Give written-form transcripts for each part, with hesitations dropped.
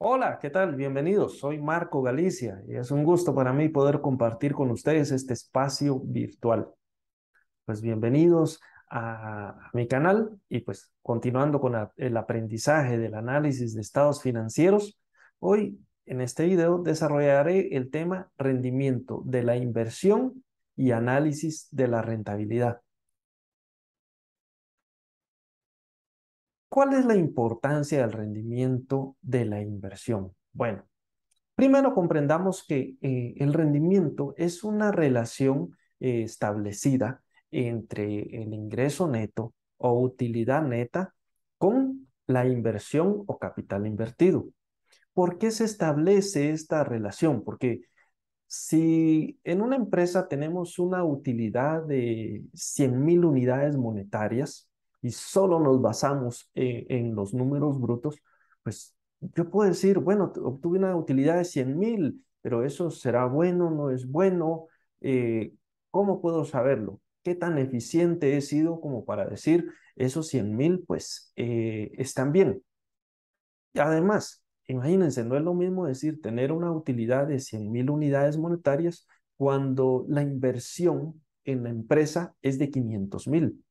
Hola, ¿qué tal? Bienvenidos. Soy Marco Galicia y es un gusto para mí poder compartir con ustedes este espacio virtual. Pues bienvenidos a mi canal y pues continuando con el aprendizaje del análisis de estados financieros, hoy en este video desarrollaré el tema rendimiento de la inversión y análisis de la rentabilidad. ¿Cuál es la importancia del rendimiento de la inversión? Bueno, primero comprendamos que el rendimiento es una relación establecida entre el ingreso neto o utilidad neta con la inversión o capital invertido. ¿Por qué se establece esta relación? Porque si en una empresa tenemos una utilidad de 100.000 unidades monetarias y solo nos basamos en los números brutos, pues yo puedo decir, bueno, obtuve una utilidad de 100.000, pero eso será bueno, no es bueno. Eh, ¿Cómo puedo saberlo? ¿Qué tan eficiente he sido como para decir esos 100.000, pues están bien? Y además, imagínense, no es lo mismo decir tener una utilidad de 100.000 unidades monetarias cuando la inversión en la empresa es de 500.000.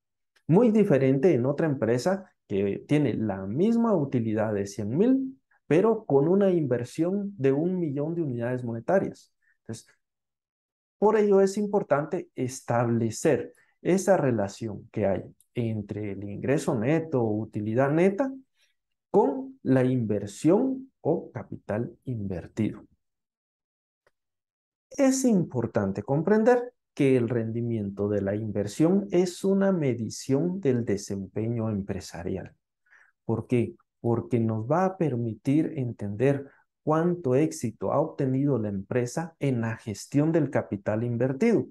Muy diferente en otra empresa que tiene la misma utilidad de 100.000, pero con una inversión de 1.000.000 de unidades monetarias. Entonces, por ello es importante establecer esa relación que hay entre el ingreso neto o utilidad neta con la inversión o capital invertido. Es importante comprender que el rendimiento de la inversión es una medición del desempeño empresarial. ¿Por qué? Porque nos va a permitir entender cuánto éxito ha obtenido la empresa en la gestión del capital invertido.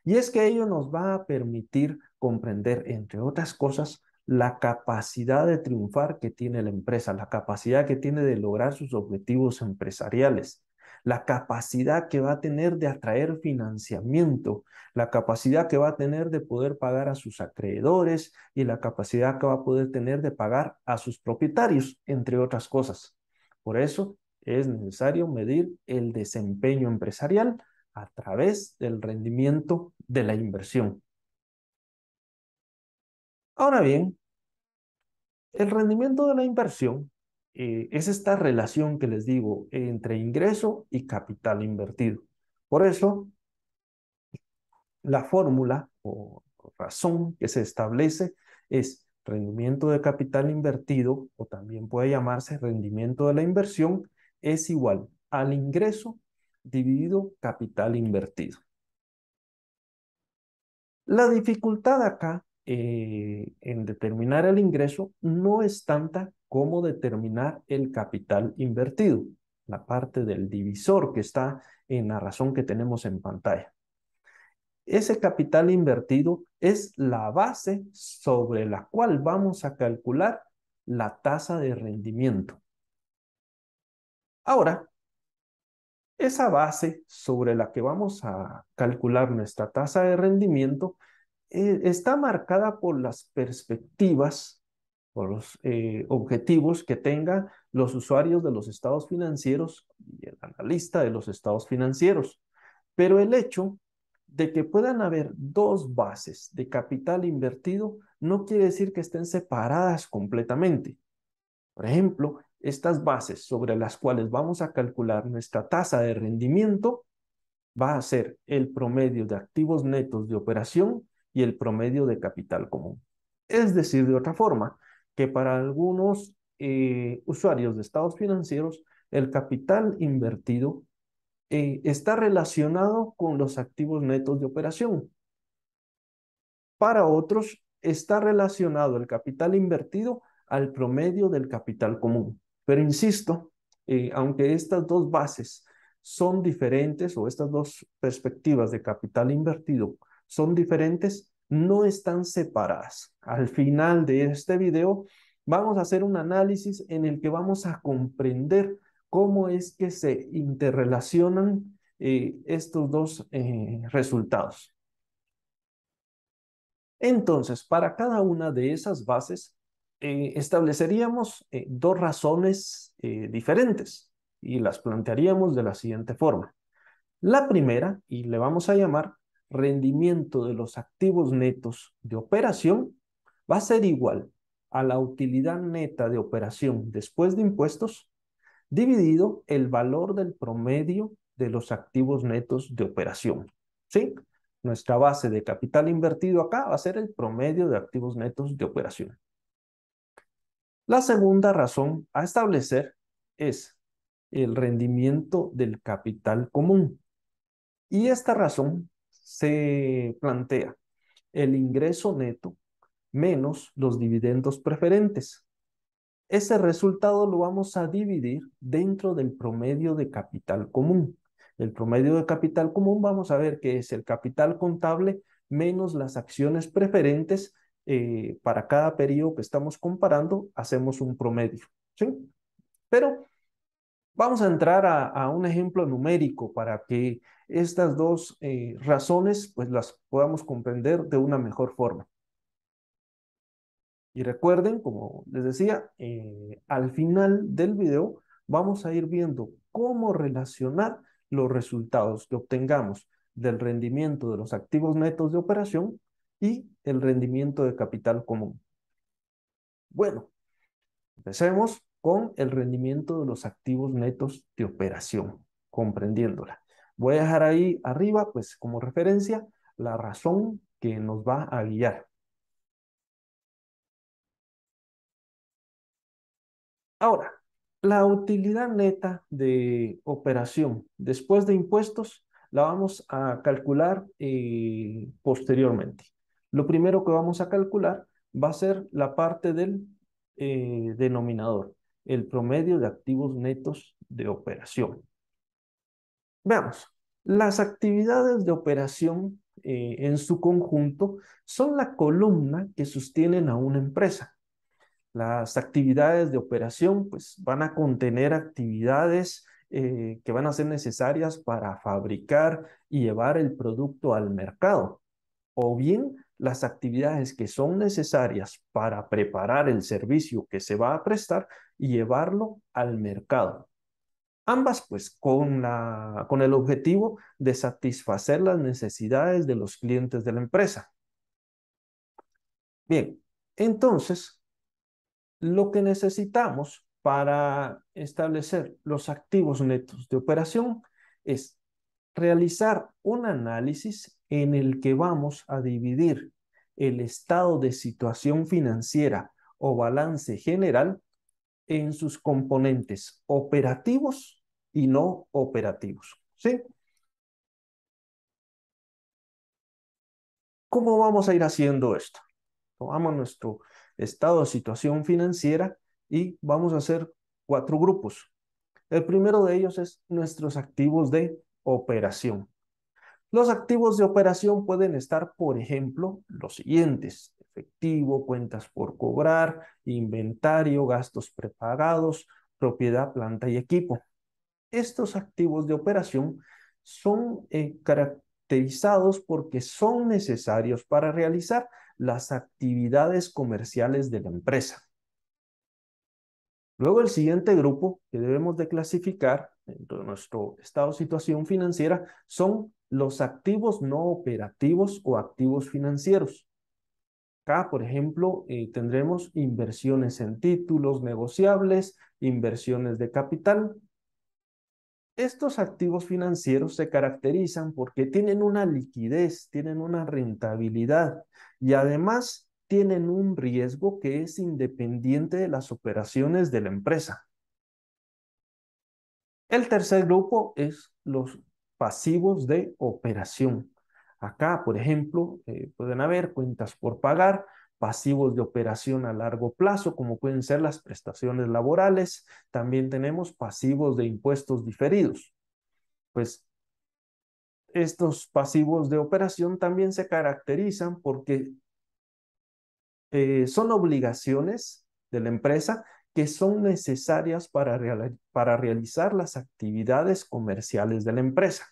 Y es que ello nos va a permitir comprender, entre otras cosas, la capacidad de triunfar que tiene la empresa, la capacidad que tiene de lograr sus objetivos empresariales, la capacidad que va a tener de atraer financiamiento, la capacidad que va a tener de poder pagar a sus acreedores y la capacidad que va a poder tener de pagar a sus propietarios, entre otras cosas. Por eso es necesario medir el desempeño empresarial a través del rendimiento de la inversión. Ahora bien, el rendimiento de la inversión es esta relación que les digo entre ingreso y capital invertido. Por eso, la fórmula o razón que se establece es rendimiento de capital invertido, o también puede llamarse rendimiento de la inversión, es igual al ingreso dividido capital invertido. La dificultad acá en determinar el ingreso no es tanta como determinar el capital invertido, la parte del divisor que está en la razón que tenemos en pantalla. Ese capital invertido es la base sobre la cual vamos a calcular la tasa de rendimiento. Ahora, esa base sobre la que vamos a calcular nuestra tasa de rendimiento está marcada por las perspectivas, por los objetivos que tengan los usuarios de los estados financieros y el analista de los estados financieros. Pero el hecho de que puedan haber dos bases de capital invertido no quiere decir que estén separadas completamente. Por ejemplo, estas bases sobre las cuales vamos a calcular nuestra tasa de rendimiento va a ser el promedio de activos netos de operación y el promedio de capital común. Es decir, de otra forma, que para algunos usuarios de estados financieros, el capital invertido está relacionado con los activos netos de operación. Para otros, está relacionado el capital invertido al promedio del capital común. Pero insisto, aunque estas dos bases son diferentes o estas dos perspectivas de capital invertido son diferentes, no están separadas. Al final de este video vamos a hacer un análisis en el que vamos a comprender cómo es que se interrelacionan estos dos resultados. Entonces, para cada una de esas bases, estableceríamos dos razones diferentes y las plantearíamos de la siguiente forma. La primera, y le vamos a llamar rendimiento de los activos netos de operación, va a ser igual a la utilidad neta de operación después de impuestos dividido el valor del promedio de los activos netos de operación. ¿Sí? Nuestra base de capital invertido acá va a ser el promedio de activos netos de operación. La segunda razón a establecer es el rendimiento del capital común. Y esta razón se plantea el ingreso neto menos los dividendos preferentes. Ese resultado lo vamos a dividir dentro del promedio de capital común. El promedio de capital común vamos a ver que es el capital contable menos las acciones preferentes. Para cada periodo que estamos comparando, hacemos un promedio. ¿Sí? Pero vamos a entrar a un ejemplo numérico para que estas dos razones pues las podamos comprender de una mejor forma. Y recuerden, como les decía, al final del video vamos a ir viendo cómo relacionar los resultados que obtengamos del rendimiento de los activos netos de operación y el rendimiento de capital común. Bueno, empecemos con el rendimiento de los activos netos de operación, comprendiéndola. Voy a dejar ahí arriba, pues como referencia, la razón que nos va a guiar. Ahora, la utilidad neta de operación después de impuestos la vamos a calcular posteriormente. Lo primero que vamos a calcular va a ser la parte del denominador, el promedio de activos netos de operación. Veamos, las actividades de operación en su conjunto son la columna que sostienen a una empresa. Las actividades de operación pues van a contener actividades que van a ser necesarias para fabricar y llevar el producto al mercado, o bien las actividades que son necesarias para preparar el servicio que se va a prestar y llevarlo al mercado. Ambas pues con el objetivo de satisfacer las necesidades de los clientes de la empresa. Bien, entonces lo que necesitamos para establecer los activos netos de operación es realizar un análisis en el que vamos a dividir el estado de situación financiera o balance general en sus componentes operativos y no operativos. ¿Sí? ¿Cómo vamos a ir haciendo esto? Tomamos nuestro estado de situación financiera y vamos a hacer 4 grupos. El primero de ellos es nuestros activos de operación. Los activos de operación pueden estar, por ejemplo, los siguientes: efectivo, cuentas por cobrar, inventario, gastos prepagados, propiedad, planta y equipo. Estos activos de operación son caracterizados porque son necesarios para realizar las actividades comerciales de la empresa. Luego el siguiente grupo que debemos de clasificar dentro de nuestro estado de situación financiera son los activos no operativos o activos financieros. Acá, por ejemplo, tendremos inversiones en títulos negociables, inversiones de capital. Estos activos financieros se caracterizan porque tienen una liquidez, tienen una rentabilidad y además tienen un riesgo que es independiente de las operaciones de la empresa. El tercer grupo es los pasivos de operación. Acá, por ejemplo, pueden haber cuentas por pagar, pasivos de operación a largo plazo, como pueden ser las prestaciones laborales. También tenemos pasivos de impuestos diferidos. Pues estos pasivos de operación también se caracterizan porque son obligaciones de la empresa que son necesarias para realizar las actividades comerciales de la empresa.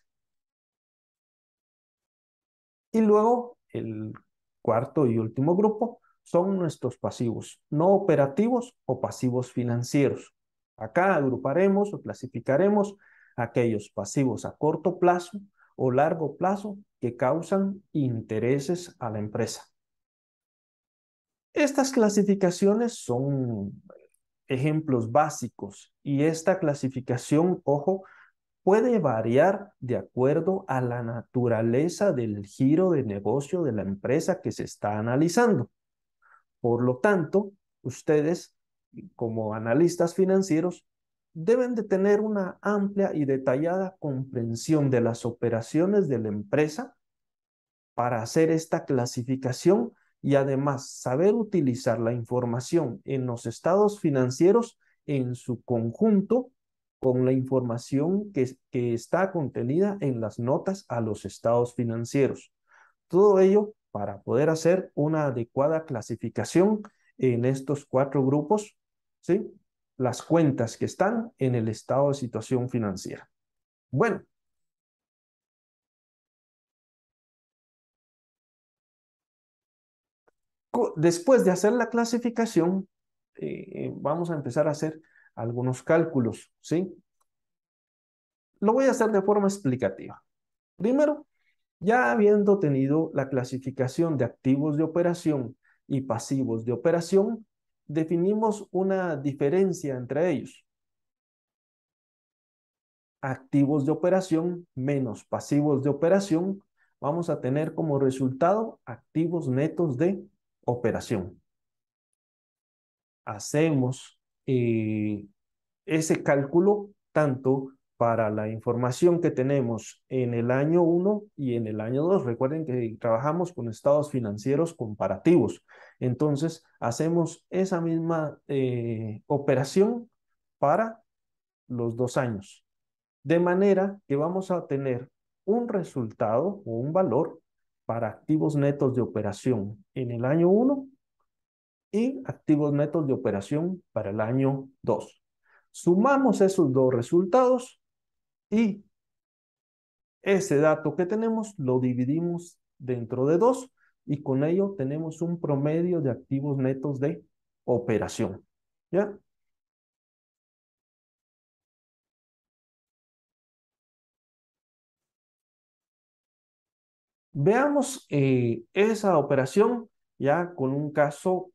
Y luego el cuarto y último grupo son nuestros pasivos no operativos o pasivos financieros. Acá agruparemos o clasificaremos aquellos pasivos a corto plazo o largo plazo que causan intereses a la empresa. Estas clasificaciones son ejemplos básicos y esta clasificación, ojo, puede variar de acuerdo a la naturaleza del giro de negocio de la empresa que se está analizando. Por lo tanto, ustedes, como analistas financieros, deben de tener una amplia y detallada comprensión de las operaciones de la empresa para hacer esta clasificación y además saber utilizar la información en los estados financieros en su conjunto con la información que está contenida en las notas a los estados financieros. Todo ello para poder hacer una adecuada clasificación en estos cuatro grupos, ¿sí? Las cuentas que están en el estado de situación financiera. Bueno, después de hacer la clasificación, vamos a empezar a hacer algunos cálculos, ¿sí? Lo voy a hacer de forma explicativa. Primero, ya habiendo tenido la clasificación de activos de operación y pasivos de operación, definimos una diferencia entre ellos. Activos de operación menos pasivos de operación, vamos a tener como resultado activos netos de operación. Hacemos ese cálculo tanto para la información que tenemos en el año 1 y en el año 2. Recuerden que trabajamos con estados financieros comparativos. Entonces, hacemos esa misma operación para los 2 años. De manera que vamos a tener un resultado o un valor para activos netos de operación en el año 1 y activos netos de operación para el año 2. Sumamos esos dos resultados y ese dato que tenemos lo dividimos dentro de 2 y con ello tenemos un promedio de activos netos de operación. ¿Ya? Veamos esa operación ya con un caso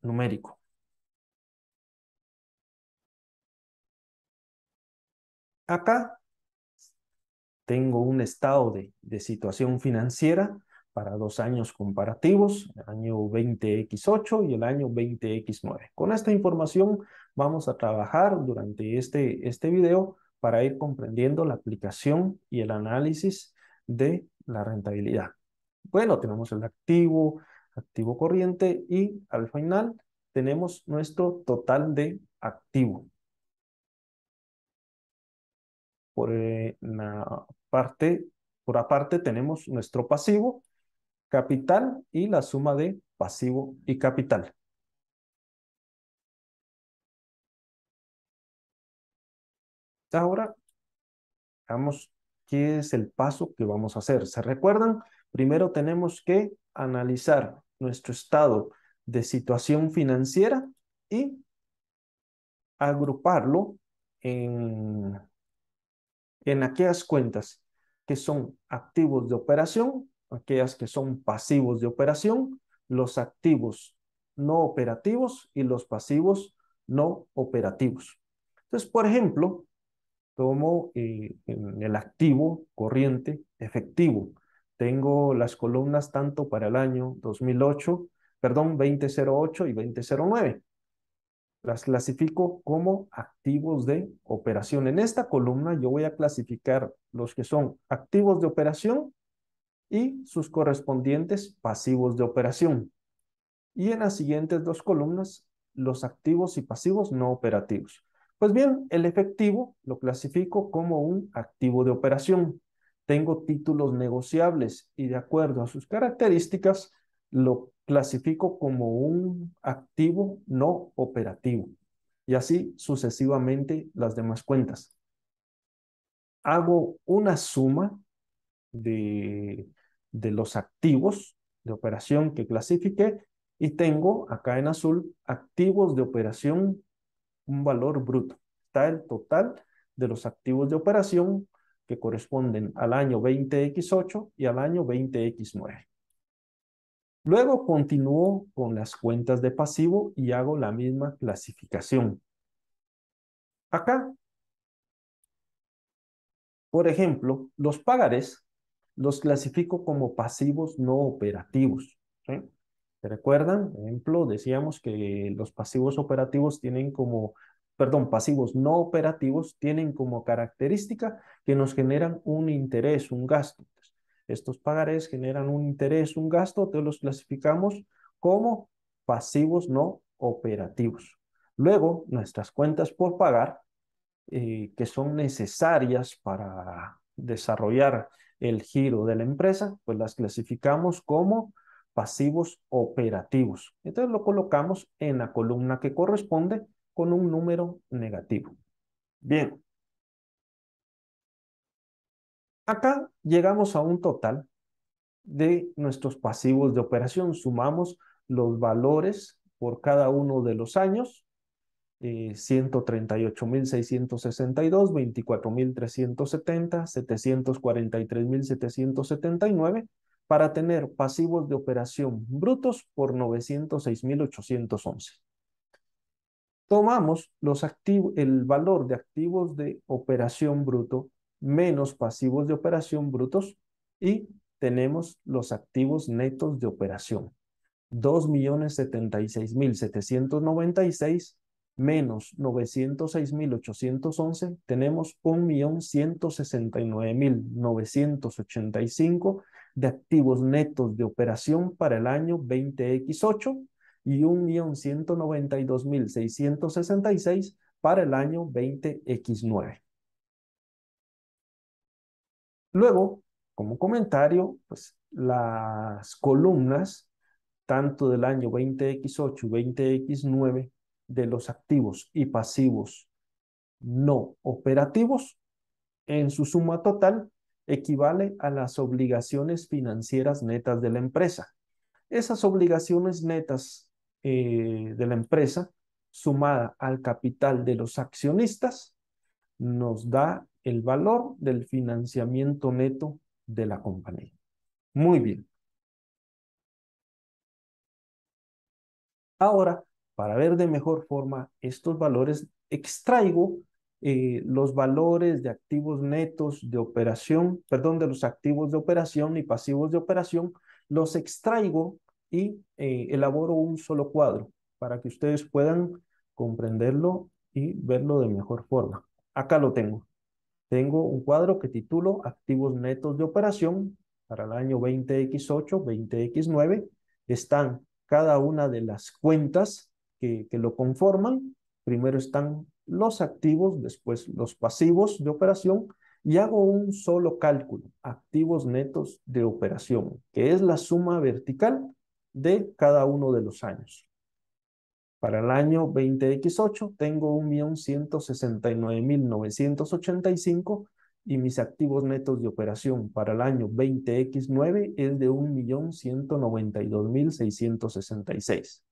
numérico. Acá tengo un estado de situación financiera para 2 años comparativos, el año 20X8 y el año 20X9. Con esta información vamos a trabajar durante este video para ir comprendiendo la aplicación y el análisis de la rentabilidad. Bueno, tenemos el activo, activo corriente y al final tenemos nuestro total de activo. Por la parte, por aparte tenemos nuestro pasivo, capital y la suma de pasivo y capital. Ahora veamos qué es el paso que vamos a hacer. ¿Se recuerdan? Primero tenemos que analizar nuestro estado de situación financiera y agruparlo en aquellas cuentas que son activos de operación, aquellas que son pasivos de operación, los activos no operativos y los pasivos no operativos. Entonces, por ejemplo, tomo en el activo corriente efectivo. Tengo las columnas tanto para el año 2008, perdón, 2008 y 2009. Las clasifico como activos de operación. En esta columna yo voy a clasificar los que son activos de operación y sus correspondientes pasivos de operación. Y en las siguientes dos columnas, los activos y pasivos no operativos. Pues bien, el efectivo lo clasifico como un activo de operación. Tengo títulos negociables y de acuerdo a sus características, lo clasifico como un activo no operativo. Y así sucesivamente las demás cuentas. Hago una suma de, de los activos de operación que clasifiqué Y tengo acá en azul activos de operación, un valor bruto. Está el total de los activos de operación que corresponden al año 20X8 y al año 20X9. Luego continúo con las cuentas de pasivo y hago la misma clasificación. Acá, por ejemplo, los pagarés los clasifico como pasivos no operativos. ¿Sí? ¿Se recuerdan? Por ejemplo, decíamos que los pasivos operativos tienen como, perdón, pasivos no operativos tienen como característica que nos generan un interés, un gasto. Estos pagarés generan un interés, un gasto, entonces los clasificamos como pasivos no operativos. Luego, nuestras cuentas por pagar que son necesarias para desarrollar el giro de la empresa, pues las clasificamos como pasivos operativos. Entonces lo colocamos en la columna que corresponde con un número negativo. Bien, acá llegamos a un total de nuestros pasivos de operación. Sumamos los valores por cada uno de los años 138.662, 24.370, 743.779, para tener pasivos de operación brutos por 906.811. Tomamos el valor de activos de operación bruto menos pasivos de operación brutos y tenemos los activos netos de operación. 2.076.796 menos 906.811, tenemos 1.169.985 de activos netos de operación para el año 20X8 y 1.192.666 para el año 20X9. Luego, como comentario, pues las columnas tanto del año 20X8 y 20X9 de los activos y pasivos no operativos en su suma total equivale a las obligaciones financieras netas de la empresa. Esas obligaciones netas de la empresa sumada al capital de los accionistas nos da el valor del financiamiento neto de la compañía. Muy bien. Ahora, para ver de mejor forma estos valores, extraigo los valores de activos netos de operación, perdón, de los activos de operación y pasivos de operación, los extraigo y elaboro un solo cuadro para que ustedes puedan comprenderlo y verlo de mejor forma. Acá lo tengo. Tengo un cuadro que titulo Activos netos de operación para el año 20X8, 20X9. Están cada una de las cuentas que lo conforman. Primero están los activos, después los pasivos de operación y hago un solo cálculo, activos netos de operación, que es la suma vertical de cada uno de los años. Para el año 20X8 tengo 1.169.985 y mis activos netos de operación para el año 20X9 es de 1.192.666.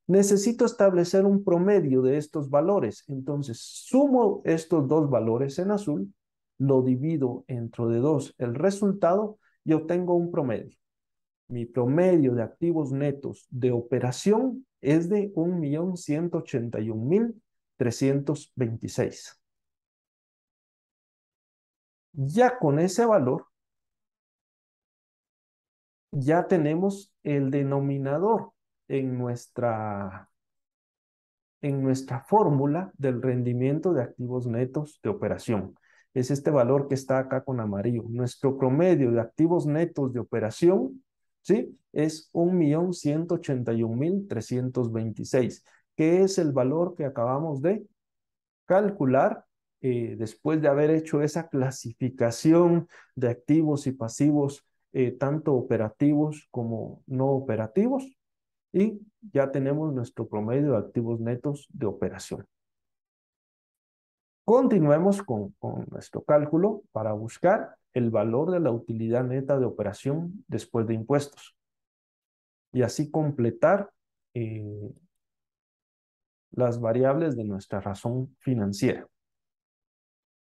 Necesito establecer un promedio de estos valores, entonces sumo estos dos valores en azul, lo divido entre 2 el resultado y obtengo un promedio. Mi promedio de activos netos de operación es de 1.181.326. Ya con ese valor, ya tenemos el denominador en nuestra fórmula del rendimiento de activos netos de operación. Es este valor que está acá con amarillo. Nuestro promedio de activos netos de operación, ¿sí? Es 1.181.326, que es el valor que acabamos de calcular después de haber hecho esa clasificación de activos y pasivos, tanto operativos como no operativos y ya tenemos nuestro promedio de activos netos de operación. Continuemos con nuestro cálculo para buscar el valor de la utilidad neta de operación después de impuestos y así completar eh, las variables de nuestra razón financiera.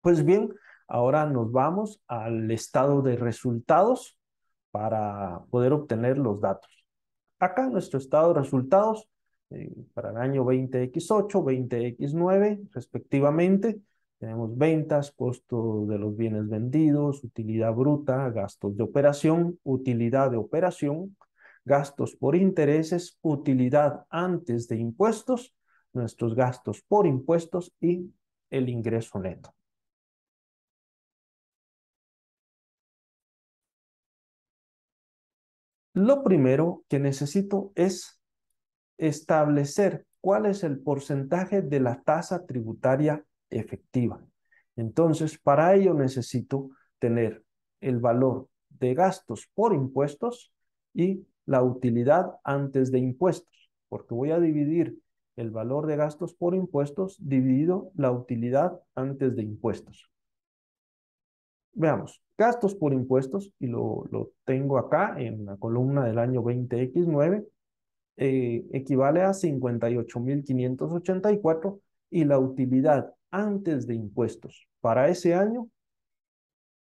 Pues bien, ahora nos vamos al estado de resultados para poder obtener los datos. Acá en nuestro estado de resultados, para el año 20X8, 20X9, respectivamente, tenemos ventas, costo de los bienes vendidos, utilidad bruta, gastos de operación, utilidad de operación, gastos por intereses, utilidad antes de impuestos, nuestros gastos por impuestos y el ingreso neto. Lo primero que necesito es establecer cuál es el porcentaje de la tasa tributaria efectiva. Entonces, para ello necesito tener el valor de gastos por impuestos y la utilidad antes de impuestos, porque voy a dividir el valor de gastos por impuestos dividido la utilidad antes de impuestos. Veamos, gastos por impuestos, y lo tengo acá en la columna del año 20X9, equivale a 58.584 y la utilidad antes de impuestos para ese año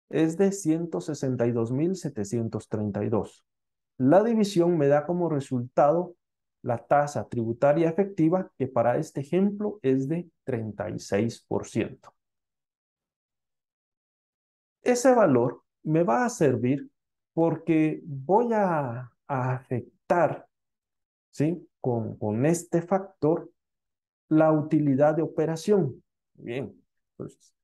es de 162.732. La división me da como resultado la tasa tributaria efectiva, que para este ejemplo es de 36%. Ese valor me va a servir porque voy a afectar, ¿sí? Con este factor la utilidad de operación. Bien, entonces,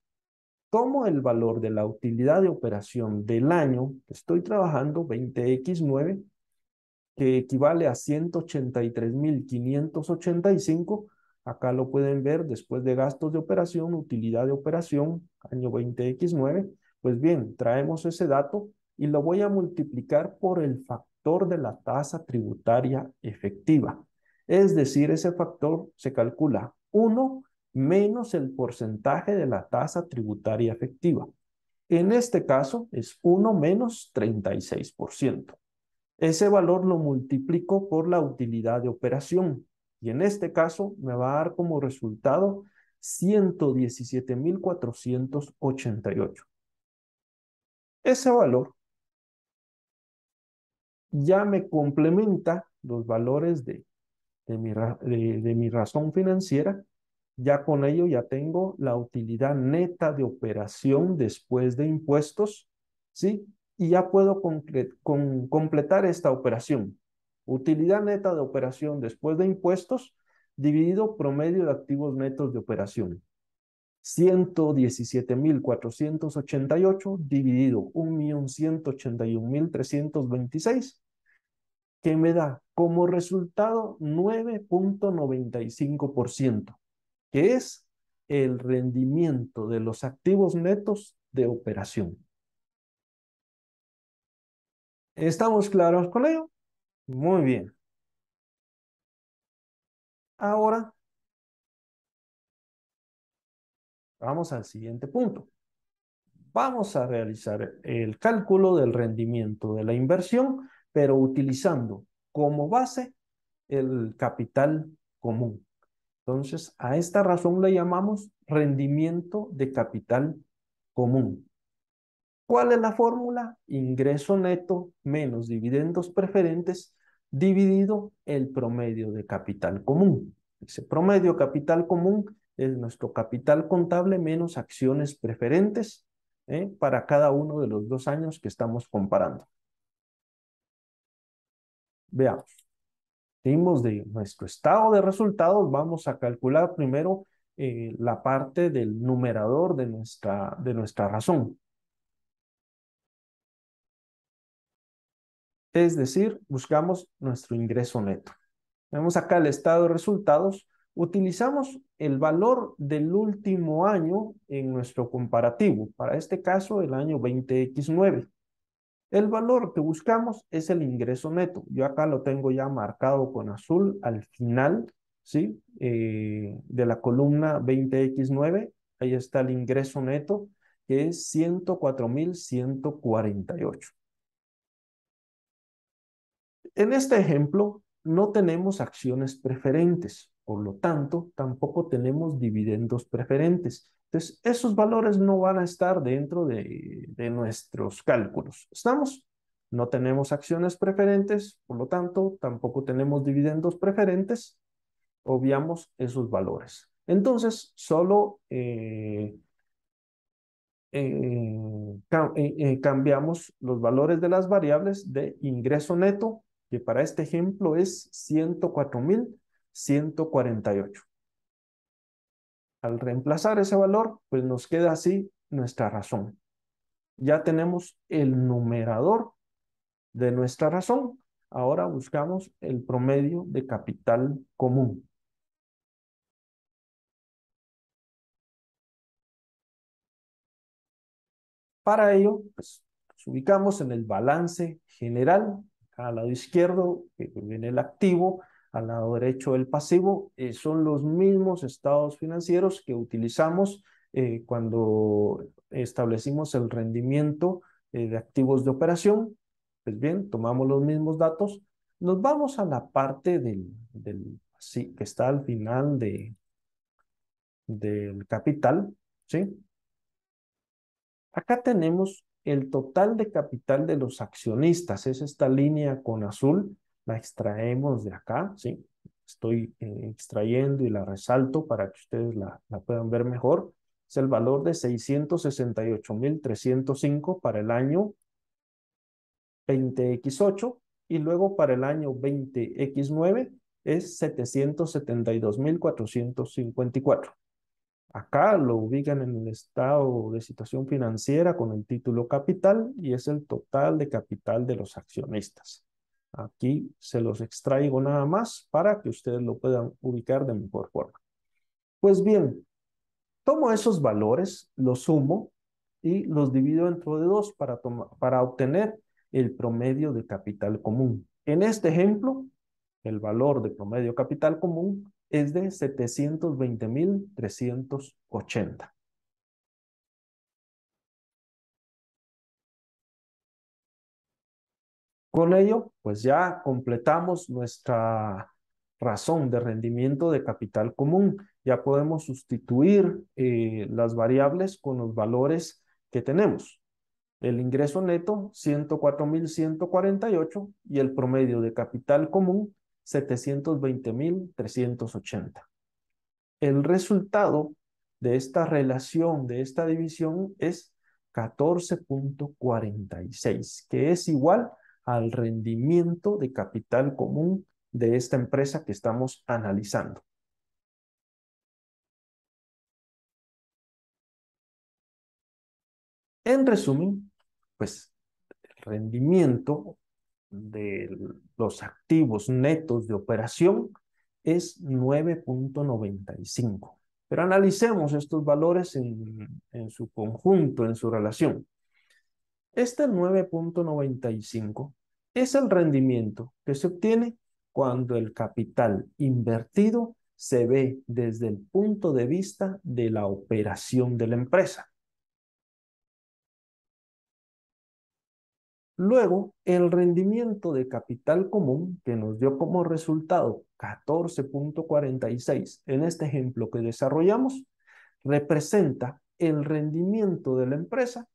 tomo el valor de la utilidad de operación del año que estoy trabajando, 20X9, que equivale a 183.585. Acá lo pueden ver después de gastos de operación, utilidad de operación, año 20X9. Pues bien, traemos ese dato y lo voy a multiplicar por el factor de la tasa tributaria efectiva. Es decir, ese factor se calcula 1 menos el porcentaje de la tasa tributaria efectiva. En este caso es 1 menos 36%. Ese valor lo multiplico por la utilidad de operación y en este caso me va a dar como resultado 117.488. Ese valor ya me complementa los valores de mi razón financiera. Ya con ello ya tengo la utilidad neta de operación después de impuestos, ¿sí? Y ya puedo completar esta operación. Utilidad neta de operación después de impuestos dividido promedio de activos netos de operación. 117.488 dividido 1.181.326, que me da como resultado 9.95%, que es el rendimiento de los activos netos de operación. ¿Estamos claros con ello? Muy bien. Ahora vamos al siguiente punto. Vamos a realizar el cálculo del rendimiento de la inversión, pero utilizando como base el capital común. Entonces, a esta razón le llamamos rendimiento de capital común. ¿Cuál es la fórmula? Ingreso neto menos dividendos preferentes dividido el promedio de capital común. Ese promedio capital común es nuestro capital contable menos acciones preferentes, para cada uno de los 2 años que estamos comparando. Veamos. Seguimos de nuestro estado de resultados. Vamos a calcular primero la parte del numerador de nuestra razón. Es decir, buscamos nuestro ingreso neto. Vemos acá el estado de resultados. Utilizamos el valor del último año en nuestro comparativo. Para este caso, el año 20X9. El valor que buscamos es el ingreso neto. Yo acá lo tengo ya marcado con azul al final, ¿sí? De la columna 20X9. Ahí está el ingreso neto, que es 104.148. En este ejemplo, no tenemos acciones preferentes, por lo tanto, tampoco tenemos dividendos preferentes. Entonces, esos valores no van a estar dentro de nuestros cálculos. ¿Estamos? No tenemos acciones preferentes, por lo tanto, tampoco tenemos dividendos preferentes. Obviamos esos valores. Entonces, solo cambiamos los valores de las variables de ingreso neto, que para este ejemplo es 104,148. Al reemplazar ese valor, pues nos queda así nuestra razón. Ya tenemos el numerador de nuestra razón. Ahora buscamos el promedio de capital común. Para ello, pues, nos ubicamos en el balance general. Al lado izquierdo viene el activo, al lado derecho el pasivo. Son los mismos estados financieros que utilizamos cuando establecimos el rendimiento de activos de operación. Pues bien, tomamos los mismos datos. Nos vamos a la parte sí, que está al final del capital, ¿sí? Acá tenemos el total de capital de los accionistas. Es esta línea con azul. La extraemos de acá, ¿sí? Estoy extrayendo y la resalto para que ustedes la puedan ver mejor. Es el valor de 668,305 para el año 20X8 y luego para el año 20X9 es 772,454. Acá lo ubican en el estado de situación financiera con el título capital y es el total de capital de los accionistas. Aquí se los extraigo nada más para que ustedes lo puedan ubicar de mejor forma. Pues bien, tomo esos valores, los sumo y los divido entre dos para obtener el promedio de capital común. En este ejemplo, el valor de promedio capital común es de 720,380. Con ello, pues ya completamos nuestra razón de rendimiento de capital común. Ya podemos sustituir las variables con los valores que tenemos. El ingreso neto, 104,148 y el promedio de capital común, 720,380. El resultado de esta relación, de esta división, es 14,46, que es igual al rendimiento de capital común de esta empresa que estamos analizando. En resumen, pues el rendimiento de los activos netos de operación es 9,95. Pero analicemos estos valores en su conjunto, en su relación. Este 9,95 es el rendimiento que se obtiene cuando el capital invertido se ve desde el punto de vista de la operación de la empresa. Luego, el rendimiento de capital común, que nos dio como resultado 14,46 en este ejemplo que desarrollamos, representa el rendimiento de la empresa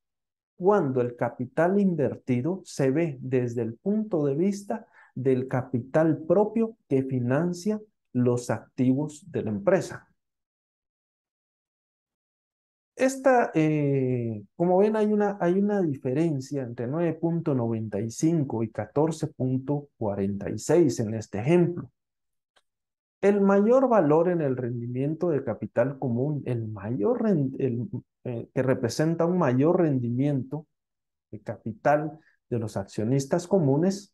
cuando el capital invertido se ve desde el punto de vista del capital propio que financia los activos de la empresa. Como ven, hay una diferencia entre 9,95 y 14,46 en este ejemplo. El mayor valor en el rendimiento de capital común, que representa un mayor rendimiento de capital de los accionistas comunes,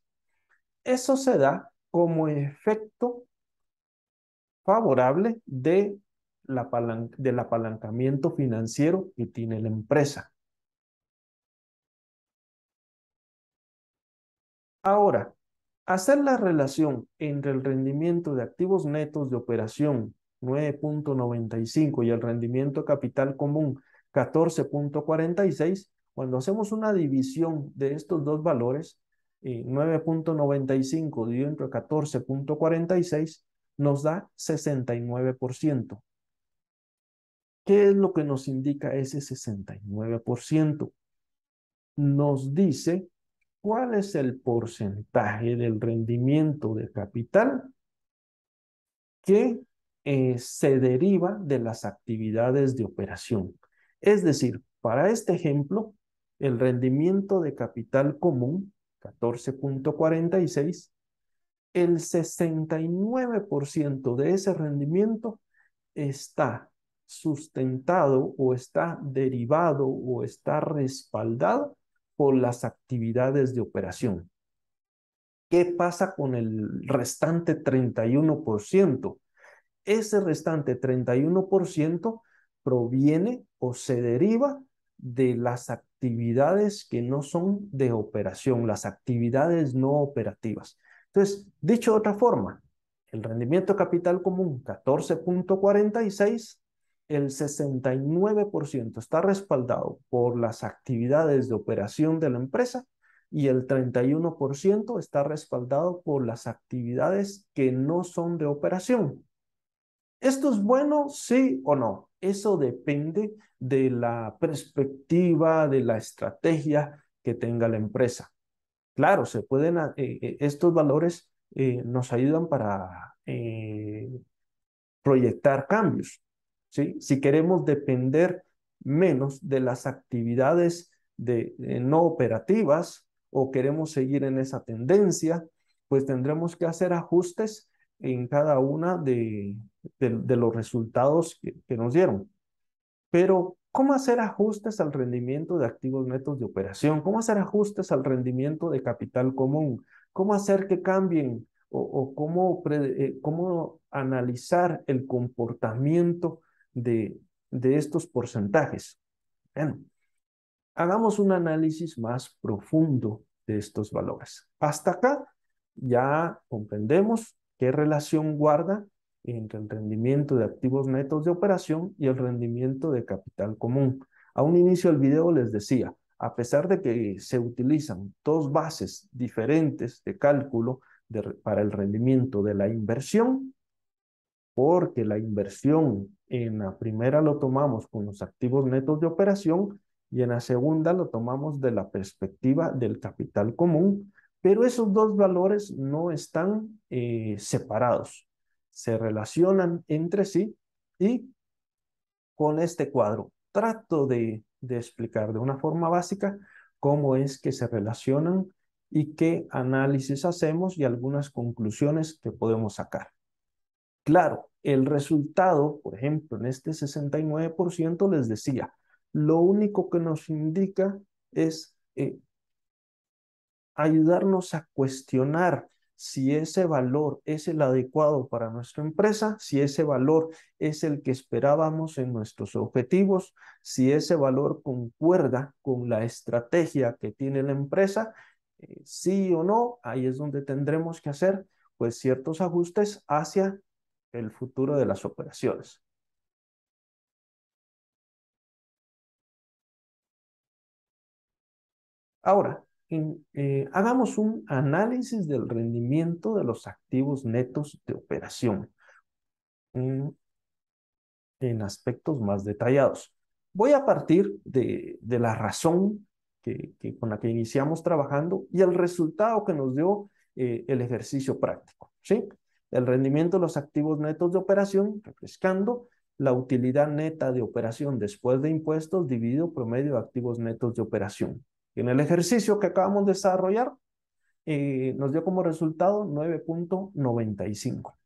eso se da como efecto favorable del apalancamiento financiero que tiene la empresa. Ahora, hacer la relación entre el rendimiento de activos netos de operación 9,95 y el rendimiento de capital común 14,46, cuando hacemos una división de estos dos valores, 9.95 dividido entre 14.46 nos da 69%. ¿Qué es lo que nos indica ese 69%? Nos dice cuál es el porcentaje del rendimiento de capital que se deriva de las actividades de operación. Es decir, para este ejemplo, el rendimiento de capital común, 14.46, el 69% de ese rendimiento está sustentado o está derivado o está respaldado por las actividades de operación. ¿Qué pasa con el restante 31%? Ese restante 31% proviene o se deriva de las actividades que no son de operación, las actividades no operativas. Entonces, dicho de otra forma, el rendimiento capital común 14.46, el 69% está respaldado por las actividades de operación de la empresa y el 31% está respaldado por las actividades que no son de operación. ¿Esto es bueno, sí o no? Eso depende de la perspectiva, de la estrategia que tenga la empresa. Claro, se pueden, estos valores nos ayudan para proyectar cambios, ¿sí? Si queremos depender menos de las actividades no operativas o queremos seguir en esa tendencia, pues tendremos que hacer ajustes en cada una de los resultados que nos dieron. Pero, ¿cómo hacer ajustes al rendimiento de activos netos de operación? ¿Cómo hacer ajustes al rendimiento de capital común? ¿Cómo hacer que cambien o cómo analizar el comportamiento de estos porcentajes? Bueno, hagamos un análisis más profundo de estos valores. Hasta acá ya comprendemos qué relación guarda entre el rendimiento de activos netos de operación y el rendimiento de capital común. A un inicio del video les decía, a pesar de que se utilizan dos bases diferentes de cálculo para el rendimiento de la inversión, porque la inversión en la primera lo tomamos con los activos netos de operación y en la segunda lo tomamos de la perspectiva del capital común, pero esos dos valores no están separados, se relacionan entre sí y con este cuadro trato de explicar de una forma básica cómo es que se relacionan y qué análisis hacemos y algunas conclusiones que podemos sacar. Claro, el resultado, por ejemplo, en este 69% les decía, lo único que nos indica es ayudarnos a cuestionar si ese valor es el adecuado para nuestra empresa, si ese valor es el que esperábamos en nuestros objetivos, si ese valor concuerda con la estrategia que tiene la empresa, sí o no, ahí es donde tendremos que hacer pues ciertos ajustes hacia el futuro de las operaciones. Ahora, hagamos un análisis del rendimiento de los activos netos de operación mm, en aspectos más detallados. Voy a partir de la razón con la que iniciamos trabajando y el resultado que nos dio el ejercicio práctico, ¿sí? El rendimiento de los activos netos de operación, refrescando, la utilidad neta de operación después de impuestos dividido promedio de activos netos de operación. En el ejercicio que acabamos de desarrollar, nos dio como resultado 9.95.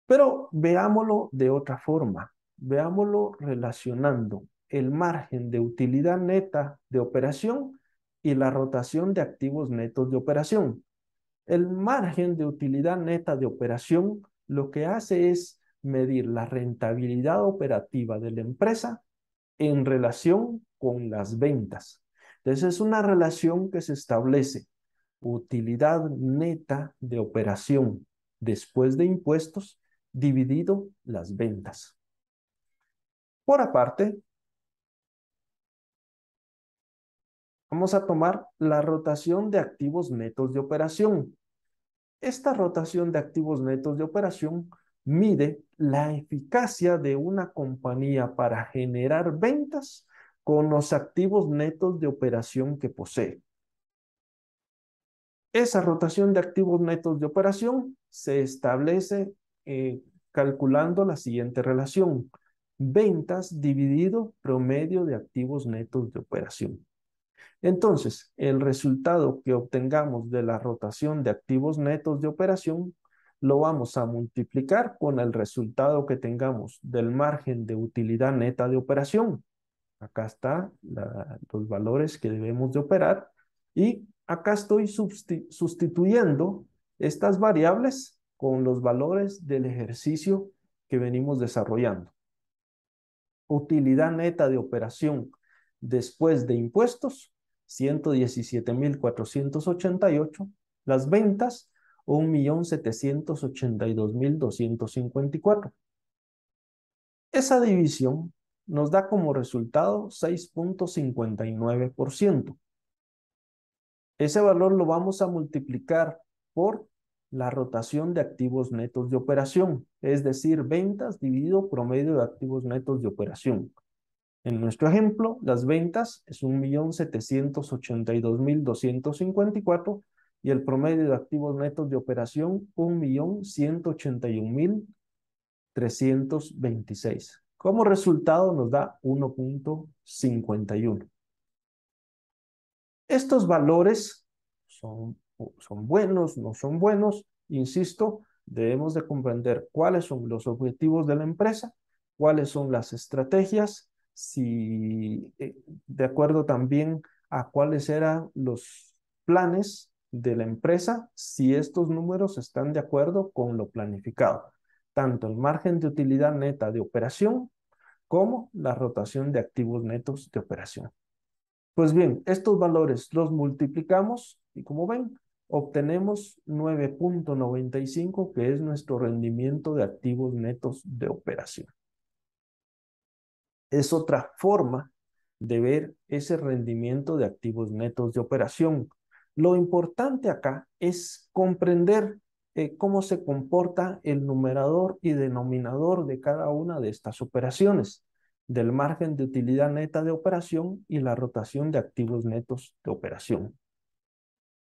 Pero veámoslo de otra forma, veámoslo relacionando el margen de utilidad neta de operación y la rotación de activos netos de operación. El margen de utilidad neta de operación lo que hace es medir la rentabilidad operativa de la empresa en relación con las ventas. Entonces es una relación que se establece utilidad neta de operación después de impuestos dividido las ventas. Por aparte, Vamos a tomar la rotación de activos netos de operación. Esta rotación de activos netos de operación mide la eficacia de una compañía para generar ventas con los activos netos de operación que posee. Esa rotación de activos netos de operación se establece calculando la siguiente relación: ventas dividido promedio de activos netos de operación. Entonces, el resultado que obtengamos de la rotación de activos netos de operación lo vamos a multiplicar con el resultado que tengamos del margen de utilidad neta de operación. Acá están los valores que debemos de operar y acá estoy sustituyendo estas variables con los valores del ejercicio que venimos desarrollando. Utilidad neta de operación después de impuestos, 117,488. Las ventas, 1,782,254. Esa división nos da como resultado 6,59%. Ese valor lo vamos a multiplicar por la rotación de activos netos de operación, es decir, ventas dividido promedio de activos netos de operación. En nuestro ejemplo, las ventas es 1,782,254 y el promedio de activos netos de operación 1,181,326. Como resultado nos da 1,51. Estos valores son buenos, no son buenos. Insisto, debemos de comprender cuáles son los objetivos de la empresa, cuáles son las estrategias, si de acuerdo también a cuáles eran los planes de la empresa, si estos números están de acuerdo con lo planificado, tanto el margen de utilidad neta de operación como la rotación de activos netos de operación. Pues bien, estos valores los multiplicamos y como ven, obtenemos 9,95, que es nuestro rendimiento de activos netos de operación. Es otra forma de ver ese rendimiento de activos netos de operación. Lo importante acá es comprender cómo se comporta el numerador y denominador de cada una de estas operaciones, del margen de utilidad neta de operación y la rotación de activos netos de operación.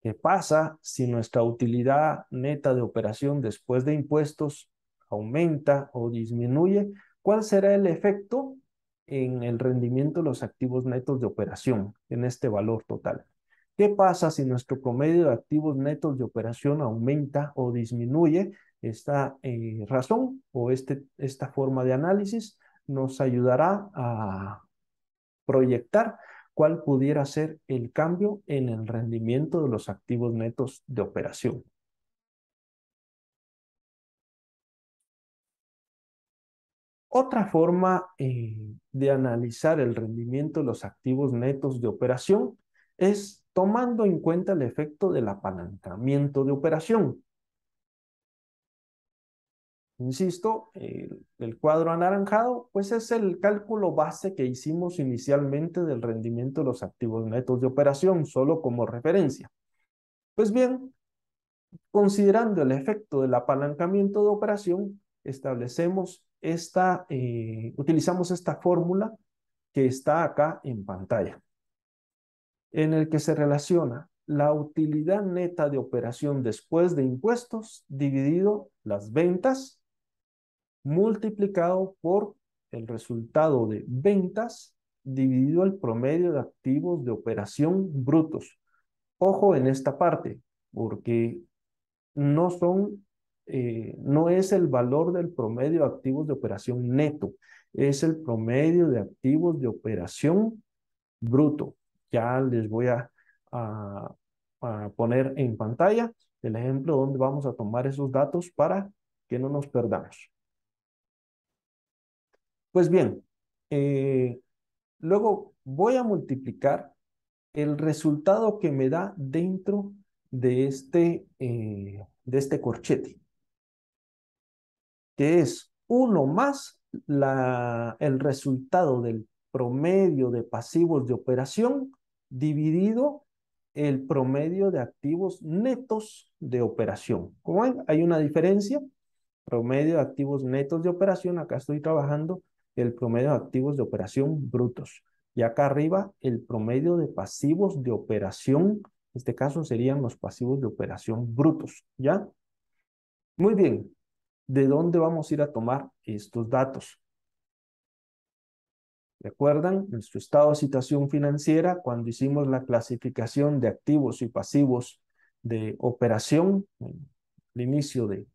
¿Qué pasa si nuestra utilidad neta de operación después de impuestos aumenta o disminuye? ¿Cuál será el efecto en el rendimiento de los activos netos de operación, en este valor total? ¿Qué pasa si nuestro promedio de activos netos de operación aumenta o disminuye? Esta razón o esta forma de análisis nos ayudará a proyectar cuál pudiera ser el cambio en el rendimiento de los activos netos de operación. Otra forma de analizar el rendimiento de los activos netos de operación es tomando en cuenta el efecto del apalancamiento de operación. Insisto, el cuadro anaranjado, pues es el cálculo base que hicimos inicialmente del rendimiento de los activos netos de operación, solo como referencia. Pues bien, considerando el efecto del apalancamiento de operación, utilizamos esta fórmula que está acá en pantalla, en el que se relaciona la utilidad neta de operación después de impuestos dividido las ventas multiplicado por el resultado de ventas dividido el promedio de activos de operación brutos. Ojo en esta parte, porque no es el valor del promedio de activos de operación neto, es el promedio de activos de operación bruto. Ya les voy a, a poner en pantalla el ejemplo donde vamos a tomar esos datos para que no nos perdamos. Pues bien, eh, luego voy a multiplicar el resultado que me da dentro de este corchete, que es uno más el resultado del promedio de pasivos de operación dividido el promedio de activos netos de operación. Como ven, hay una diferencia. Promedio de activos netos de operación, acá estoy trabajando el promedio de activos de operación brutos. Y acá arriba el promedio de pasivos de operación, en este caso serían los pasivos de operación brutos, ¿ya? Muy bien, ¿de dónde vamos a ir a tomar estos datos? ¿Recuerdan nuestro estado de situación financiera cuando hicimos la clasificación de activos y pasivos de operación, el inicio de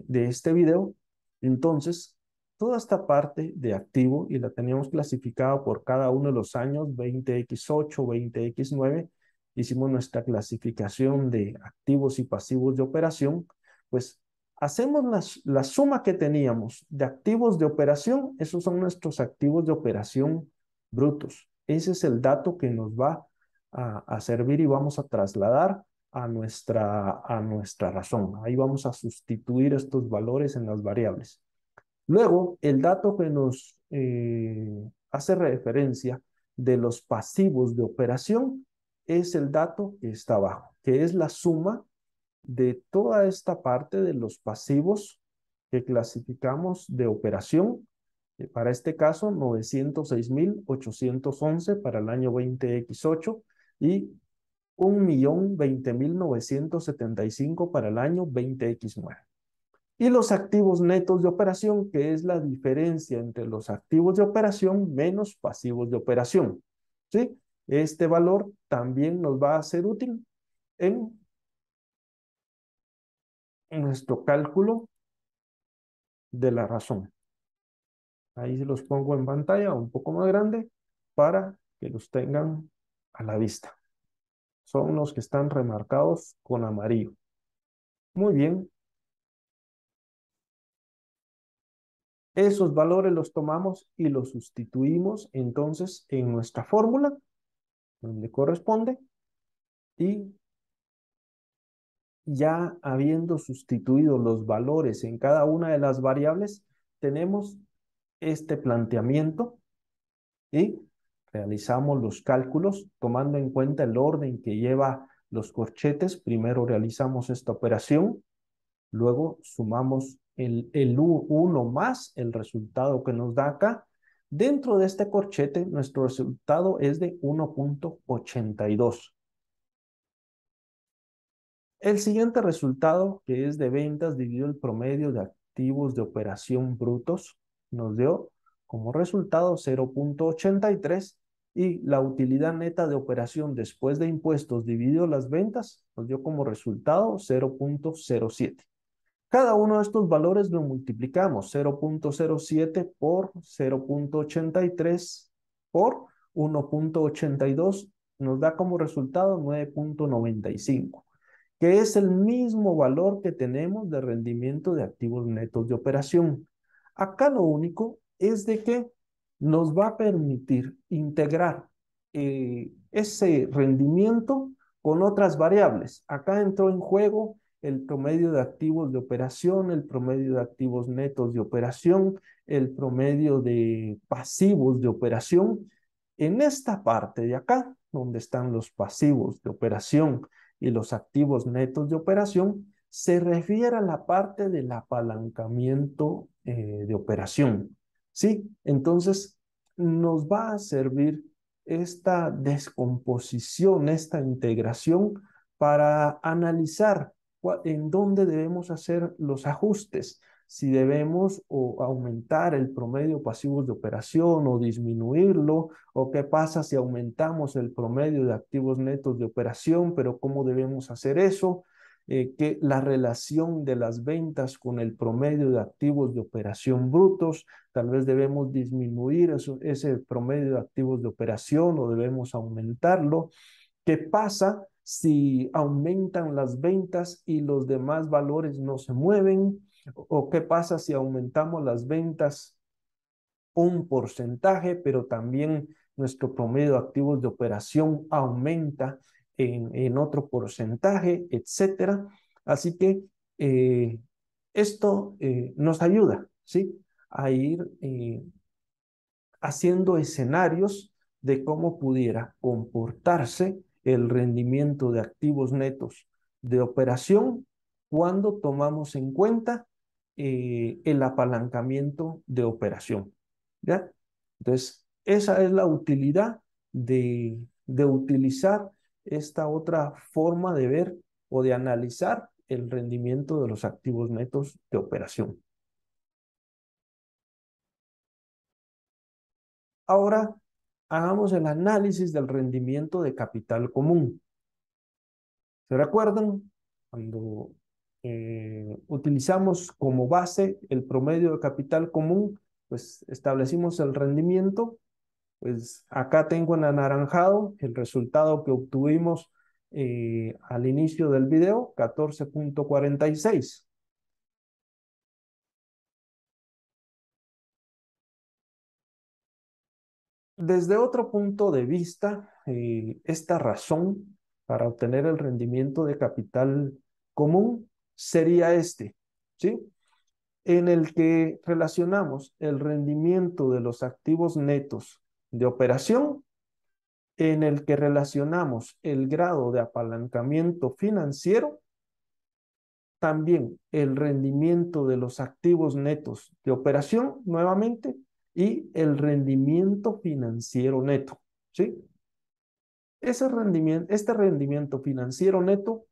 este video? Entonces, toda esta parte de activo, y la teníamos clasificada por cada uno de los años, 20X8, 20X9, hicimos nuestra clasificación de activos y pasivos de operación, pues hacemos la suma que teníamos de activos de operación, esos son nuestros activos de operación brutos. Ese es el dato que nos va a servir y vamos a trasladar a nuestra razón. Ahí vamos a sustituir estos valores en las variables. Luego, el dato que nos hace referencia de los pasivos de operación es el dato que está abajo, que es la suma de toda esta parte de los pasivos que clasificamos de operación. Para este caso, 906.811 para el año 20X8 y 1.020.975 para el año 20X9. Y los activos netos de operación, que es la diferencia entre los activos de operación menos pasivos de operación. ¿Sí? Este valor también nos va a ser útil en nuestro cálculo de la razón. Ahí se los pongo en pantalla un poco más grande para que los tengan a la vista. Son los que están remarcados con amarillo. Muy bien. Esos valores los tomamos y los sustituimos entonces en nuestra fórmula, donde corresponde, y ya habiendo sustituido los valores en cada una de las variables, tenemos este planteamiento y realizamos los cálculos tomando en cuenta el orden que lleva los corchetes. Primero realizamos esta operación, luego sumamos el 1 más el resultado que nos da acá. Dentro de este corchete, nuestro resultado es de 1.82. El siguiente resultado, que es de ventas dividido el promedio de activos de operación brutos, nos dio como resultado 0.83 y la utilidad neta de operación después de impuestos dividido las ventas nos dio como resultado 0.07. Cada uno de estos valores lo multiplicamos, 0.07 por 0.83 por 1.82, nos da como resultado 9.95, que es el mismo valor que tenemos de rendimiento de activos netos de operación. Acá lo único es de que nos va a permitir integrar ese rendimiento con otras variables. Acá entró en juego el promedio de activos de operación, el promedio de activos netos de operación, el promedio de pasivos de operación. En esta parte de acá, donde están los pasivos de operación y los activos netos de operación, se refiere a la parte del apalancamiento de operación. ¿Sí? Entonces, nos va a servir esta descomposición, esta integración para analizar en dónde debemos hacer los ajustes, si debemos o aumentar el promedio pasivos de operación o disminuirlo, o qué pasa si aumentamos el promedio de activos netos de operación, pero cómo debemos hacer eso, que la relación de las ventas con el promedio de activos de operación brutos, tal vez debemos disminuir ese promedio de activos de operación o debemos aumentarlo. ¿Qué pasa si aumentan las ventas y los demás valores no se mueven? ¿O qué pasa si aumentamos las ventas un porcentaje, pero también nuestro promedio de activos de operación aumenta en otro porcentaje, etcétera? Así que esto nos ayuda, ¿sí? A ir haciendo escenarios de cómo pudiera comportarse el rendimiento de activos netos de operación cuando tomamos en cuenta el apalancamiento de operación. ¿Ya? Entonces, esa es la utilidad de utilizar esta otra forma de ver o de analizar el rendimiento de los activos netos de operación. Ahora, hagamos el análisis del rendimiento de capital común. ¿Se recuerdan? Cuando utilizamos como base el promedio de capital común, pues establecimos el rendimiento. Pues acá tengo en anaranjado el resultado que obtuvimos al inicio del video, 14,46. Desde otro punto de vista, esta razón para obtener el rendimiento de capital común sería este, ¿sí? En el que relacionamos el rendimiento de los activos netos de operación, en el que relacionamos el grado de apalancamiento financiero, también el rendimiento de los activos netos de operación, nuevamente, y el rendimiento financiero neto, ¿sí? Este rendimiento financiero neto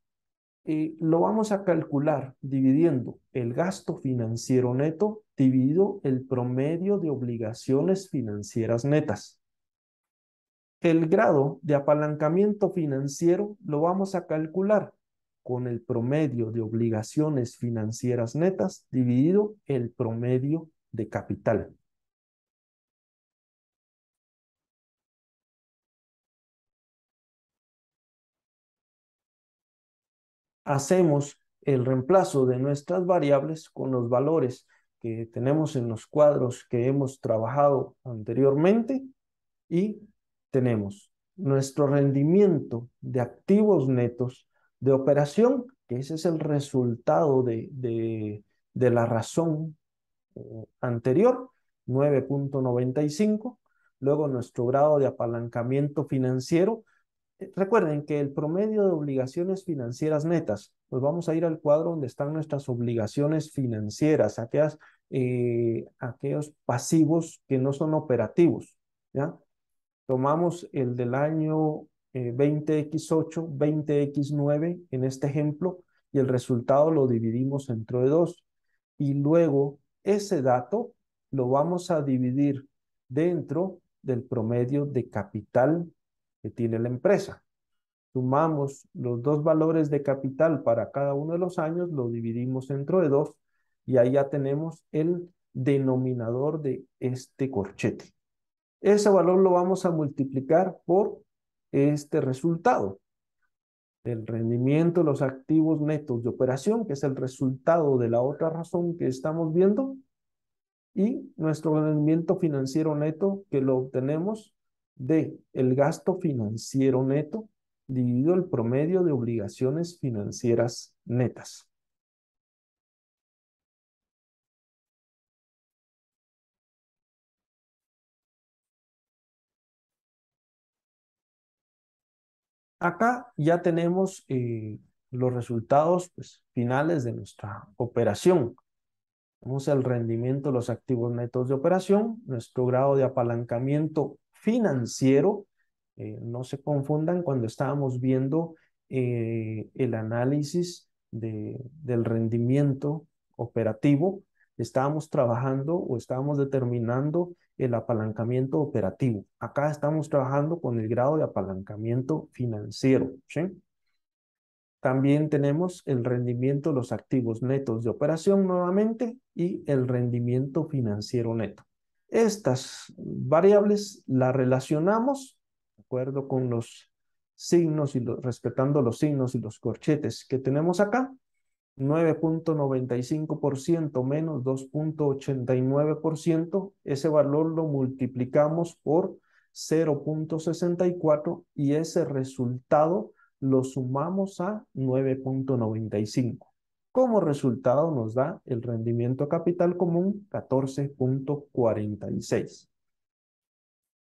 lo vamos a calcular dividiendo el gasto financiero neto dividido el promedio de obligaciones financieras netas. El grado de apalancamiento financiero lo vamos a calcular con el promedio de obligaciones financieras netas dividido el promedio de capital. Hacemos el reemplazo de nuestras variables con los valores que tenemos en los cuadros que hemos trabajado anteriormente y tenemos nuestro rendimiento de activos netos de operación, que ese es el resultado de la razón anterior, 9,95. Luego nuestro grado de apalancamiento financiero. Recuerden que el promedio de obligaciones financieras netas, pues vamos a ir al cuadro donde están nuestras obligaciones financieras, aquellos pasivos que no son operativos, ¿ya? Tomamos el del año 20x8, 20x9 en este ejemplo y el resultado lo dividimos entre dos. Y luego ese dato lo vamos a dividir dentro del promedio de capital que tiene la empresa. Sumamos los dos valores de capital para cada uno de los años, lo dividimos entre dos y ahí ya tenemos el denominador de este corchete. Ese valor lo vamos a multiplicar por este resultado. El rendimiento de los activos netos de operación, que es el resultado de la otra razón que estamos viendo, y nuestro rendimiento financiero neto, que lo obtenemos de el gasto financiero neto dividido el promedio de obligaciones financieras netas. Acá ya tenemos los resultados pues, finales de nuestra operación. Tenemos el rendimiento de los activos netos de operación, nuestro grado de apalancamiento financiero. No se confundan cuando estábamos viendo el análisis del rendimiento operativo, estábamos trabajando o estábamos determinando el apalancamiento operativo. Acá estamos trabajando con el grado de apalancamiento financiero, ¿sí? También tenemos el rendimiento de los activos netos de operación nuevamente y el rendimiento financiero neto. Estas variables las relacionamos de acuerdo con los signos y respetando los signos y los corchetes que tenemos acá. 9,95% menos 2,89%. Ese valor lo multiplicamos por 0,64 y ese resultado lo sumamos a 9,95. Como resultado nos da el rendimiento capital común 14,46.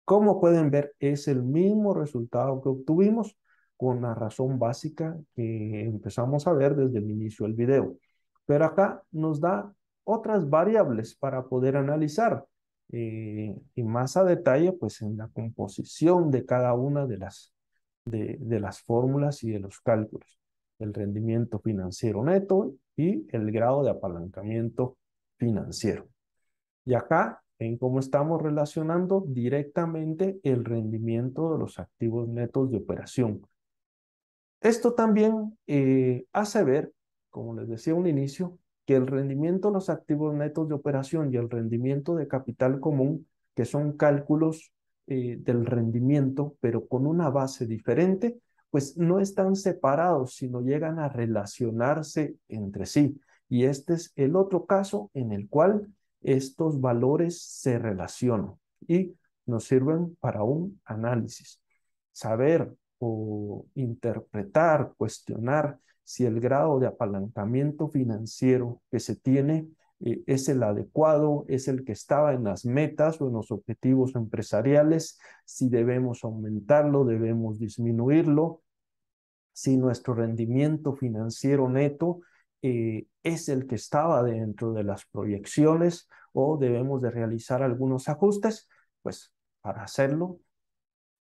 Como pueden ver, es el mismo resultado que obtuvimos con la razón básica que empezamos a ver desde el inicio del video. Pero acá nos da otras variables para poder analizar y más a detalle, pues en la composición de cada una de las fórmulas y de los cálculos, el rendimiento financiero neto y el grado de apalancamiento financiero. Y acá, en cómo estamos relacionando directamente el rendimiento de los activos netos de operación. Esto también hace ver, como les decía a un inicio, que el rendimiento de los activos netos de operación y el rendimiento de capital común, que son cálculos del rendimiento, pero con una base diferente, pues no están separados, sino llegan a relacionarse entre sí. Y este es el otro caso en el cual estos valores se relacionan y nos sirven para un análisis. Saber o interpretar, cuestionar si el grado de apalancamiento financiero que se tiene es el adecuado, es el que estaba en las metas o en los objetivos empresariales, si debemos aumentarlo, debemos disminuirlo, si nuestro rendimiento financiero neto es el que estaba dentro de las proyecciones o debemos de realizar algunos ajustes, pues para hacerlo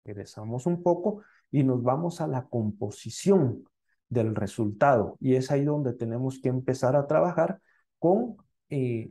regresamos un poco y nos vamos a la composición del resultado. Y es ahí donde tenemos que empezar a trabajar con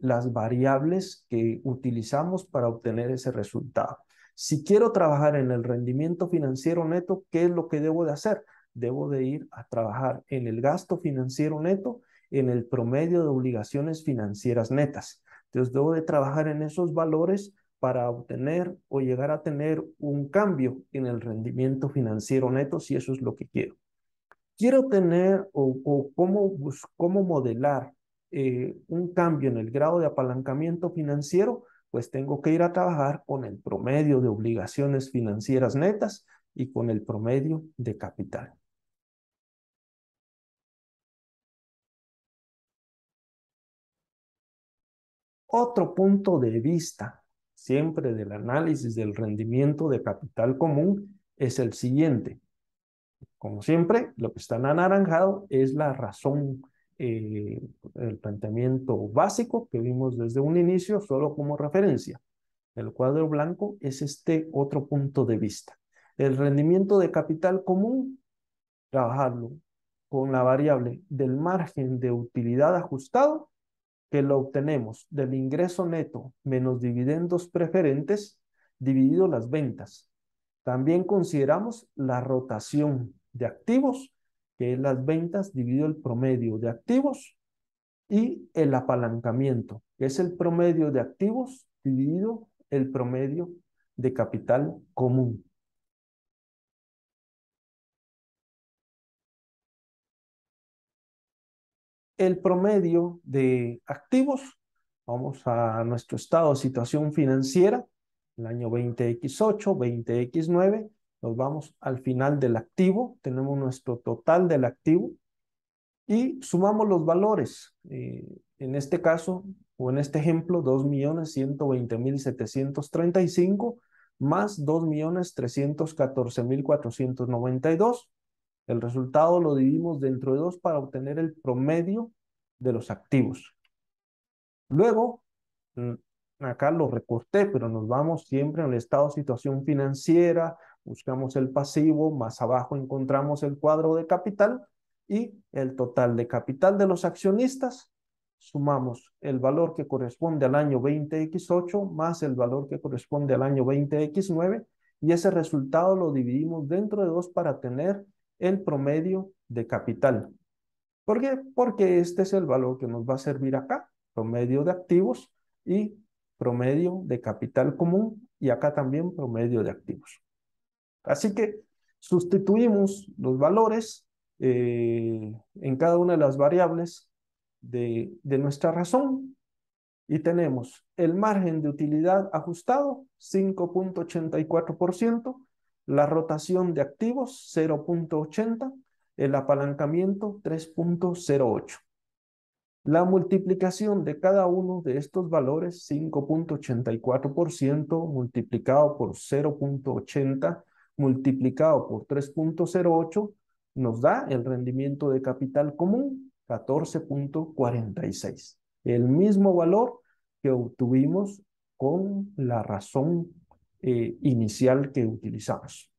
las variables que utilizamos para obtener ese resultado. Si quiero trabajar en el rendimiento financiero neto, ¿qué es lo que debo de hacer? Debo de ir a trabajar en el gasto financiero neto, en el promedio de obligaciones financieras netas. Entonces, debo de trabajar en esos valores para obtener o llegar a tener un cambio en el rendimiento financiero neto, si eso es lo que quiero. Quiero tener o cómo modelar un cambio en el grado de apalancamiento financiero, pues tengo que ir a trabajar con el promedio de obligaciones financieras netas y con el promedio de capital. Otro punto de vista, siempre del análisis del rendimiento de capital común, es el siguiente. Como siempre, lo que está en anaranjado es la razón, el planteamiento básico que vimos desde un inicio, solo como referencia. El cuadro blanco es este otro punto de vista. El rendimiento de capital común, trabajarlo con la variable del margen de utilidad ajustado, que lo obtenemos del ingreso neto menos dividendos preferentes dividido las ventas. También consideramos la rotación de activos, que es las ventas dividido el promedio de activos, y el apalancamiento, que es el promedio de activos dividido el promedio de capital común. El promedio de activos, vamos a nuestro estado de situación financiera, el año 20X8, 20X9, nos vamos al final del activo, tenemos nuestro total del activo y sumamos los valores. En este caso, o en este ejemplo, 2.120.735 más 2.314.492. El resultado lo dividimos dentro de dos para obtener el promedio de los activos. Luego, acá lo recorté, pero nos vamos siempre en el estado de situación financiera, buscamos el pasivo, más abajo encontramos el cuadro de capital y el total de capital de los accionistas. Sumamos el valor que corresponde al año 20X8 más el valor que corresponde al año 20X9 y ese resultado lo dividimos dentro de dos para tener el promedio de capital. ¿Por qué? Porque este es el valor que nos va a servir acá, promedio de activos y promedio de capital común y acá también promedio de activos. Así que sustituimos los valores en cada una de las variables de nuestra razón y tenemos el margen de utilidad ajustado, 5.84%, la rotación de activos, 0.80%, el apalancamiento, 3.08%. La multiplicación de cada uno de estos valores, 5,84% multiplicado por 0,80 multiplicado por 3,08, nos da el rendimiento de capital común, 14,46. El mismo valor que obtuvimos con la razón inicial que utilizamos.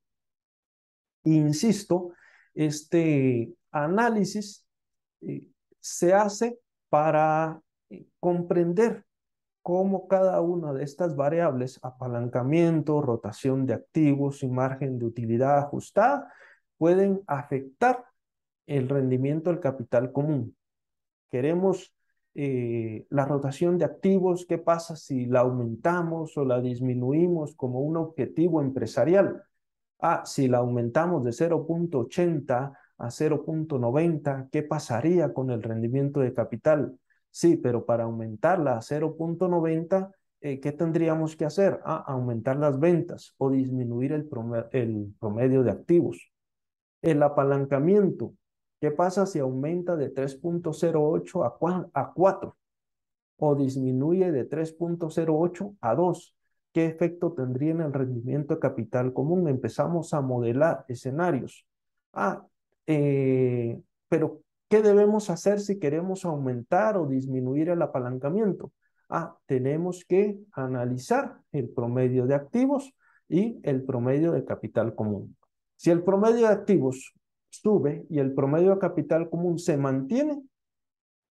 Insisto, este análisis eh, se hace para comprender cómo cada una de estas variables, apalancamiento, rotación de activos y margen de utilidad ajustada, pueden afectar el rendimiento del capital común. Queremos la rotación de activos, ¿qué pasa si la aumentamos o la disminuimos como un objetivo empresarial? Si la aumentamos de 0,80 a 0,90, ¿qué pasaría con el rendimiento de capital? Sí, pero para aumentarla a 0,90, ¿qué tendríamos que hacer? Aumentar las ventas o disminuir el promedio de activos. El apalancamiento, ¿qué pasa si aumenta de 3,08 a 4 o disminuye de 3,08 a 2? ¿Qué efecto tendría en el rendimiento de capital común? Empezamos a modelar escenarios. Ah, pero ¿qué debemos hacer si queremos aumentar o disminuir el apalancamiento? Tenemos que analizar el promedio de activos y el promedio de capital común. Si el promedio de activos sube y el promedio de capital común se mantiene,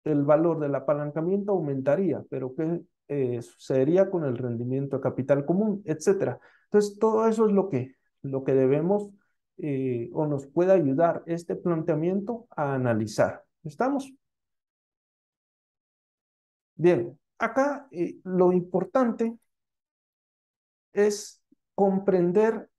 el valor del apalancamiento aumentaría, pero ¿qué sucedería con el rendimiento de capital común, etcétera? Entonces, todo eso es lo que debemos o nos puede ayudar este planteamiento a analizar. ¿Estamos? Bien, acá lo importante es comprender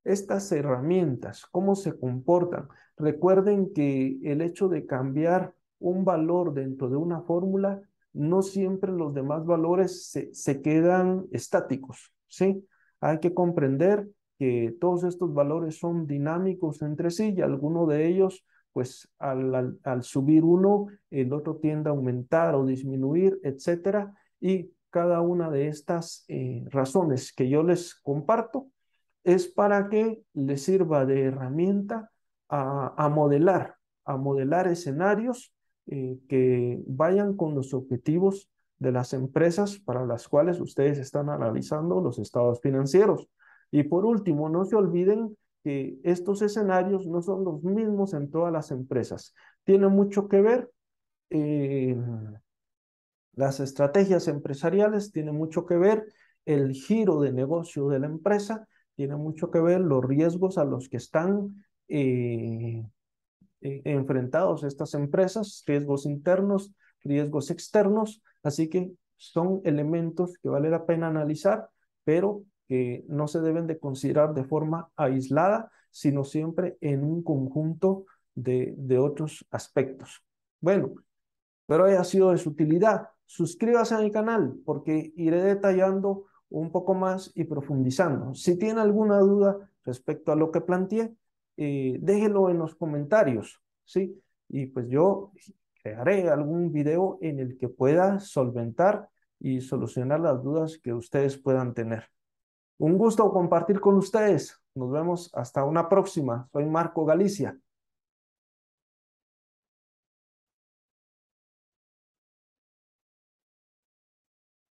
estas herramientas, cómo se comportan. Recuerden que el hecho de cambiar un valor dentro de una fórmula, no siempre los demás valores se quedan estáticos, ¿sí? Hay que comprender que todos estos valores son dinámicos entre sí y alguno de ellos, pues al subir uno, el otro tiende a aumentar o disminuir, etcétera. Y cada una de estas razones que yo les comparto es para que les sirva de herramienta a modelar escenarios que vayan con los objetivos de las empresas para las cuales ustedes están analizando los estados financieros. Y por último, no se olviden que estos escenarios no son los mismos en todas las empresas. Tiene mucho que ver eh, las estrategias empresariales, tiene mucho que ver el giro de negocio de la empresa, tiene mucho que ver los riesgos a los que están enfrentados estas empresas, riesgos internos, riesgos externos, así que son elementos que vale la pena analizar, pero que no se deben de considerar de forma aislada, sino siempre en un conjunto de otros aspectos. Bueno, espero haya sido de su utilidad. Suscríbase a mi canal porque iré detallando un poco más y profundizando. Si tiene alguna duda respecto a lo que planteé, déjelo en los comentarios, ¿sí? Y pues yo crearé algún video en el que pueda solventar y solucionar las dudas que ustedes puedan tener. Un gusto compartir con ustedes. Nos vemos hasta una próxima. Soy Marco Galicia.